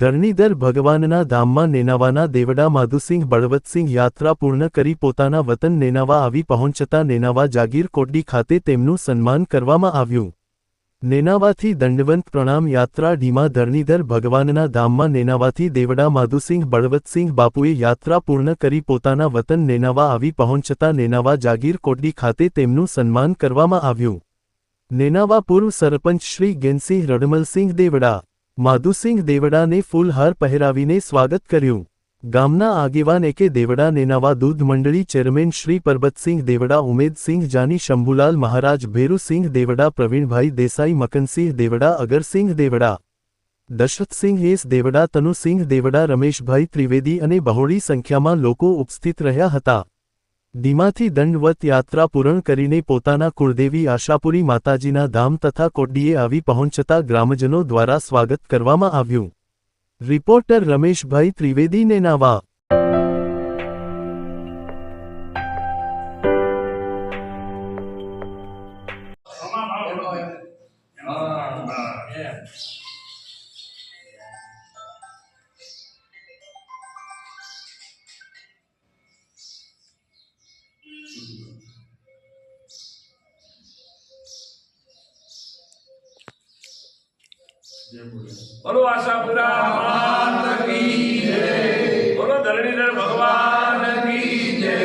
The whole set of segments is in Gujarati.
ધરણીધર ભગવાનના ધામમાં નેનાવાના દેવડા માધુસિંહ બળવતસિંહ યાત્રા પૂર્ણ કરી પોતાના વતન નેનાવા આવી પહોંચતા નેનાવા જાગીર કોટડી ખાતે તેમનું સન્માન કરવામાં આવ્યું। નેનાવાથી દંડવંત પ્રણામ યાત્રા ઢીમા ધરણીધર ભગવાનના ધામમાં નેનાવાથી દેવડા માધુસિંહ બળવતસિંહ બાપુએ યાત્રા પૂર્ણ કરી પોતાના વતન નેનાવા આવી પહોંચતા નેનાવા જાગીર કોટડી ખાતે તેમનું સન્માન કરવામાં આવ્યું। નેનાવા પૂર્વ સરપંચ શ્રી ગેનસિંહ રડમલસિંહ દેવડા માધુસિંહ દેવડાને ફૂલહાર પહેરાવીને સ્વાગત કર્યું। ગામના આગેવાન એકે દેવડા નેનાવા દૂધ મંડળી ચેરમેન શ્રી પરબતસિંહ દેવડા ઉમેદસિંહ જાની શંભુલાલ મહારાજ ભેરુસિંહ દેવડા પ્રવીણભાઈ દેસાઈ મકનસિંહ દેવડા અગરસિંહ દેવડા દશરથસિંહ એસ દેવડા તનુસિંહ દેવડા રમેશભાઈ ત્રિવેદી અને બહોળી સંખ્યામાં લોકો ઉપસ્થિત રહ્યા હતા। ઢીમાથી દંડવત યાત્રા પૂર્ણ કરીને પોતાના કુળદેવી આશાપુરી માતાજીના ધામ તથા કોટડીએ આવી પહોંચતા ગ્રામજનો દ્વારા સ્વાગત કરવામાં આવ્યું। રિપોર્ટર રમેશભાઈ ત્રિવેદી નેનાવા। बोलो आशापुरा मात की जय, बोलो धरणीधर भगवान की जय,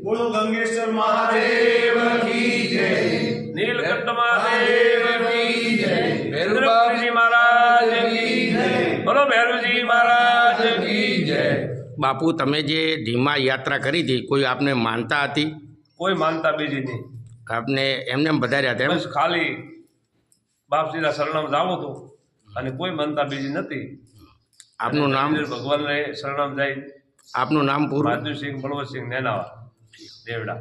बोलो गंगेश्वर महादेव की जय, नीलकंठ महादेव की जय, भैरवजी महाराज की जय, बोलो भैरवजी महाराज की जय। बापू तमे जे धीमा यात्रा करी थी कोई आपने मानता थी? कोई मानता बीजी नहीं, आपने एमने बधार्या था? बस खाली बापजीना शरणम जावो तो અને કોઈ માનતા બીજી નથી। આપનું નામ? ભગવાનને શરણામ જાય। આપનું નામ પૂરું? માધુસિંહ બળવતસિંહ નેનાવા દેવડા।